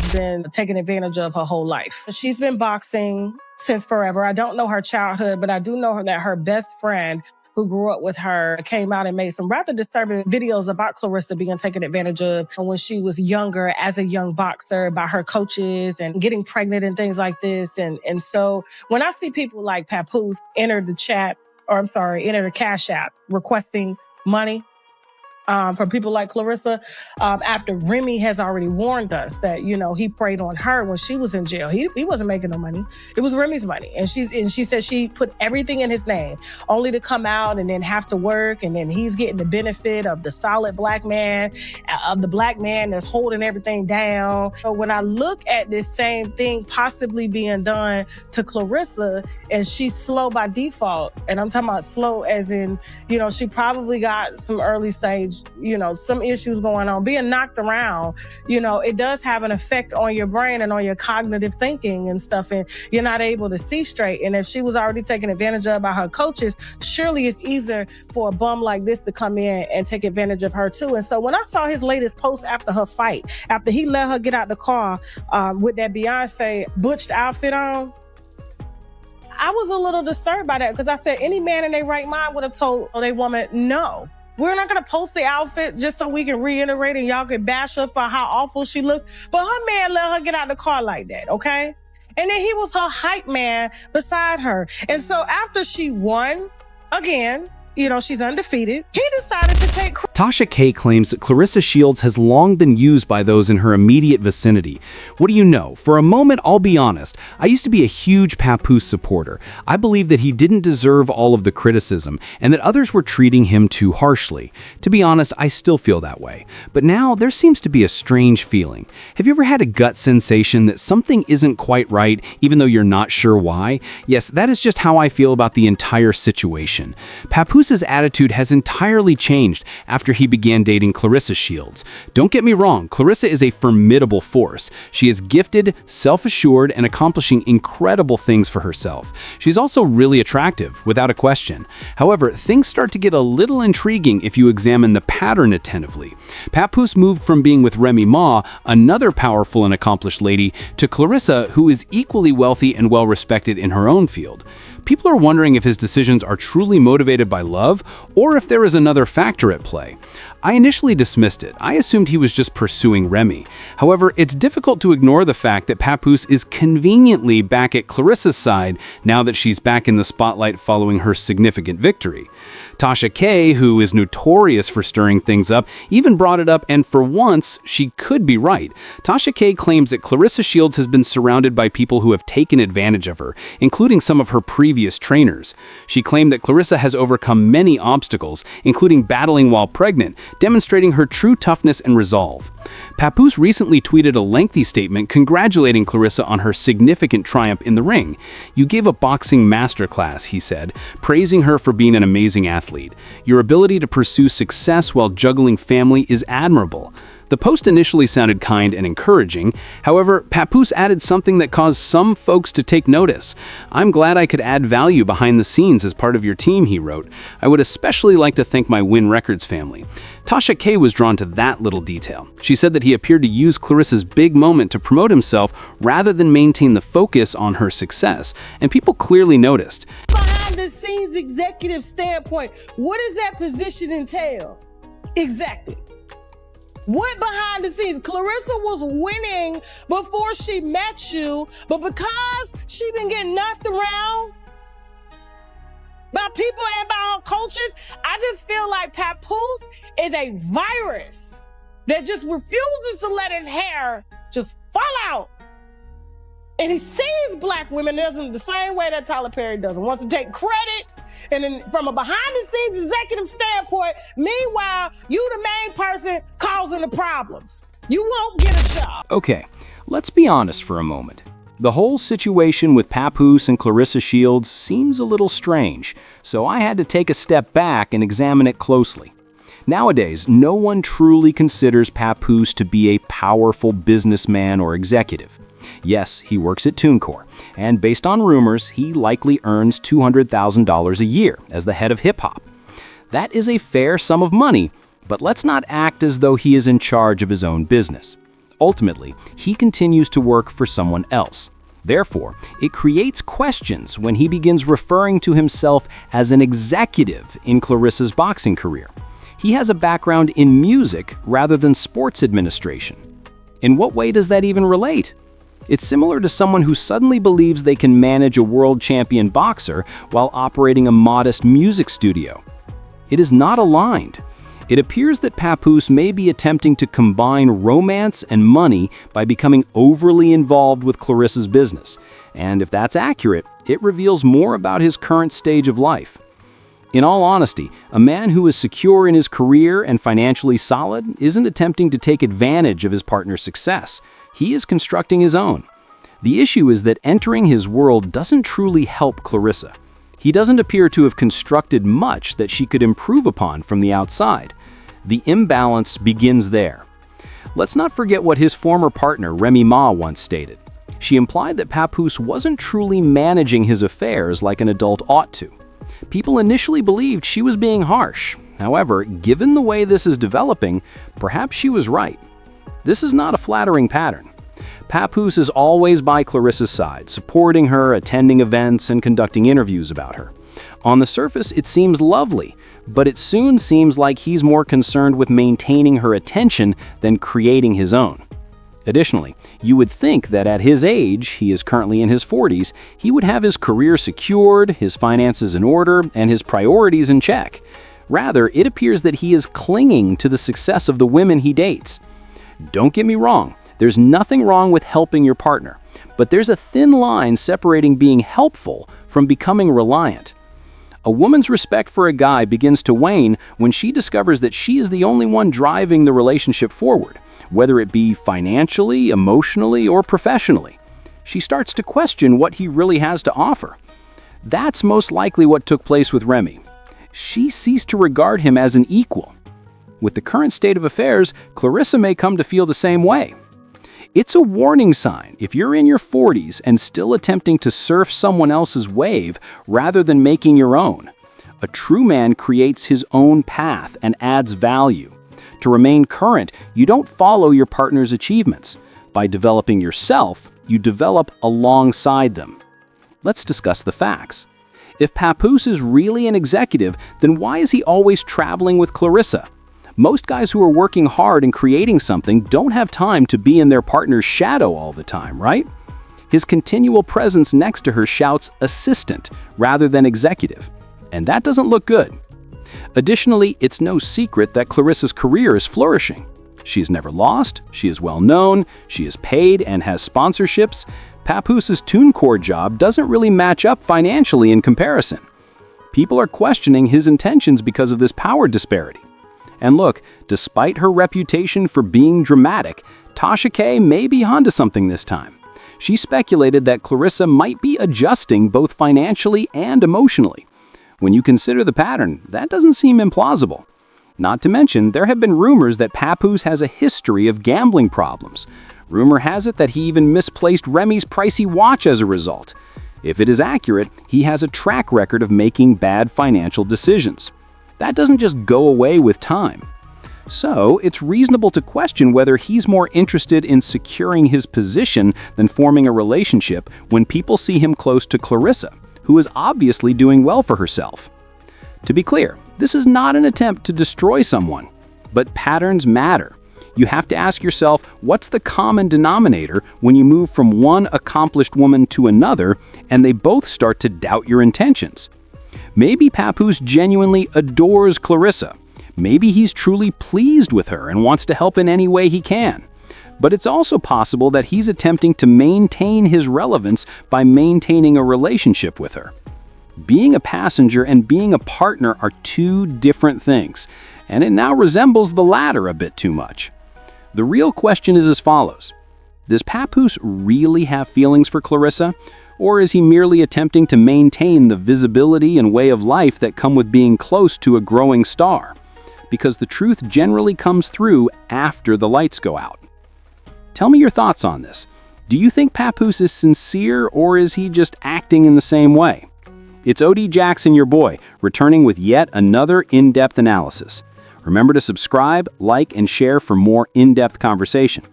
has been taken advantage of her whole life. She's been boxing since forever. I don't know her childhood, but I do know that her best friend who grew up with her came out and made some rather disturbing videos about Clarissa being taken advantage of when she was younger as a young boxer by her coaches and getting pregnant and things like this. And so when I see people like Papoose enter the Cash App requesting money from people like Clarissa, after Remy has already warned us that, he preyed on her when she was in jail. He wasn't making no money. It was Remy's money. And she said she put everything in his name only to come out and then have to work. And then he's getting the benefit of the solid black man, of the black man that's holding everything down. So when I look at this same thing possibly being done to Clarissa, and she's slow by default, and I'm talking about slow as in, she probably got some early stage, some issues going on, being knocked around, it does have an effect on your brain and on your cognitive thinking and stuff, and you're not able to see straight. And if she was already taken advantage of by her coaches, surely it's easier for a bum like this to come in and take advantage of her too. And so when I saw his latest post after her fight, after he let her get out the car with that Beyonce butched outfit on, I was a little disturbed by that, because I said any man in their right mind would have told their woman, no. We're not going to post the outfit just so we can reiterate and y'all can bash her for how awful she looks. But her man let her get out of the car like that, okay? And then he was her hype man beside her. And so after she won, again, she's undefeated, he decided to take... Tasha K claims that Clarissa Shields has long been used by those in her immediate vicinity. What do you know? For a moment, I'll be honest. I used to be a huge Papoose supporter. I believe that he didn't deserve all of the criticism and that others were treating him too harshly. To be honest, I still feel that way. But now there seems to be a strange feeling. Have you ever had a gut sensation that something isn't quite right, even though you're not sure why? Yes, that is just how I feel about the entire situation. Papoose's attitude has entirely changed after he began dating Clarissa Shields. Don't get me wrong, Clarissa is a formidable force. She is gifted, self-assured, and accomplishing incredible things for herself. She's also really attractive, without a question. However, things start to get a little intriguing if you examine the pattern attentively. Papoose moved from being with Remy Ma, another powerful and accomplished lady, to Clarissa, who is equally wealthy and well-respected in her own field. People are wondering if his decisions are truly motivated by love, or if there is another factor at play. I initially dismissed it. I assumed he was just pursuing Remy. However, it's difficult to ignore the fact that Papoose is conveniently back at Clarissa's side now that she's back in the spotlight following her significant victory. Tasha K, who is notorious for stirring things up, even brought it up, and for once, she could be right. Tasha K claims that Clarissa Shields has been surrounded by people who have taken advantage of her, including some of her previous trainers. She claimed that Clarissa has overcome many obstacles, including battling while pregnant, demonstrating her true toughness and resolve. Papoose recently tweeted a lengthy statement congratulating Clarissa on her significant triumph in the ring. "You gave a boxing masterclass," he said, praising her for being an amazing athlete. "Your ability to pursue success while juggling family is admirable." The post initially sounded kind and encouraging. However, Papoose added something that caused some folks to take notice. "I'm glad I could add value behind the scenes as part of your team," he wrote. "I would especially like to thank my Win Records family." Tasha K was drawn to that little detail. She said that he appeared to use Clarissa's big moment to promote himself rather than maintain the focus on her success, and people clearly noticed. Behind the scenes executive standpoint, what does that position entail? Exactly. What behind the scenes? Clarissa was winning before she met you, but because she been getting knocked around by people and by her coaches, I just feel like Papoose is a virus that just refuses to let his hair just fall out. And he sees black women the same way that Tyler Perry does. Wants to take credit. And then from a behind-the-scenes executive standpoint, meanwhile, you the main person causing the problems. You won't get a job. Okay, let's be honest for a moment. The whole situation with Papoose and Clarissa Shields seems a little strange, so I had to take a step back and examine it closely. Nowadays, no one truly considers Papoose to be a powerful businessman or executive. Yes, he works at TuneCore, and based on rumors, he likely earns $200,000 a year as the head of hip-hop. That is a fair sum of money, but let's not act as though he is in charge of his own business. Ultimately, he continues to work for someone else. Therefore, it creates questions when he begins referring to himself as an executive in Clarissa's boxing career. He has a background in music rather than sports administration. In what way does that even relate? It's similar to someone who suddenly believes they can manage a world champion boxer while operating a modest music studio. It is not aligned. It appears that Papoose may be attempting to combine romance and money by becoming overly involved with Clarissa's business. And if that's accurate, it reveals more about his current stage of life. In all honesty, a man who is secure in his career and financially solid isn't attempting to take advantage of his partner's success. He is constructing his own. The issue is that entering his world doesn't truly help Clarissa. He doesn't appear to have constructed much that she could improve upon from the outside. The imbalance begins there. Let's not forget what his former partner, Remy Ma, once stated. She implied that Papoose wasn't truly managing his affairs like an adult ought to. People initially believed she was being harsh. However, given the way this is developing, perhaps she was right. This is not a flattering pattern. Papoose is always by Clarissa's side, supporting her, attending events, and conducting interviews about her. On the surface, it seems lovely, but it soon seems like he's more concerned with maintaining her attention than creating his own. Additionally, you would think that at his age, he is currently in his 40s, he would have his career secured, his finances in order, and his priorities in check. Rather, it appears that he is clinging to the success of the women he dates. Don't get me wrong, there's nothing wrong with helping your partner, but there's a thin line separating being helpful from becoming reliant. A woman's respect for a guy begins to wane when she discovers that she is the only one driving the relationship forward, whether it be financially, emotionally, or professionally. She starts to question what he really has to offer. That's most likely what took place with Remy. She ceased to regard him as an equal. With the current state of affairs, Clarissa may come to feel the same way. It's a warning sign if you're in your 40s and still attempting to surf someone else's wave rather than making your own. A true man creates his own path and adds value. To remain current, you don't follow your partner's achievements. By developing yourself, you develop alongside them. Let's discuss the facts. If Papoose is really an executive, then why is he always traveling with Clarissa? Most guys who are working hard and creating something don't have time to be in their partner's shadow all the time, right? His continual presence next to her shouts assistant rather than executive, and that doesn't look good. Additionally, it's no secret that Clarissa's career is flourishing. She is never lost, she is well known, she is paid and has sponsorships. Papoose's TuneCore job doesn't really match up financially in comparison. People are questioning his intentions because of this power disparity. And look, despite her reputation for being dramatic, Tasha K may be onto something this time. She speculated that Clarissa might be adjusting both financially and emotionally. When you consider the pattern, that doesn't seem implausible. Not to mention, there have been rumors that Papoose has a history of gambling problems. Rumor has it that he even misplaced Remy's pricey watch as a result. If it is accurate, he has a track record of making bad financial decisions. That doesn't just go away with time. So, it's reasonable to question whether he's more interested in securing his position than forming a relationship when people see him close to Clarissa, who is obviously doing well for herself. To be clear, this is not an attempt to destroy someone, but patterns matter. You have to ask yourself, what's the common denominator when you move from one accomplished woman to another and they both start to doubt your intentions? Maybe Papoose genuinely adores Clarissa. Maybe he's truly pleased with her and wants to help in any way he can. But it's also possible that he's attempting to maintain his relevance by maintaining a relationship with her. Being a passenger and being a partner are two different things, and it now resembles the latter a bit too much. The real question is as follows. Does Papoose really have feelings for Clarissa? Or is he merely attempting to maintain the visibility and way of life that come with being close to a growing star? Because the truth generally comes through after the lights go out. Tell me your thoughts on this. Do you think Papoose is sincere, or is he just acting in the same way? It's OD Jackson, your boy, returning with yet another in-depth analysis. Remember to subscribe, like, and share for more in-depth conversation.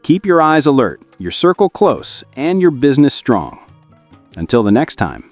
Keep your eyes alert, your circle close, and your business strong. Until the next time.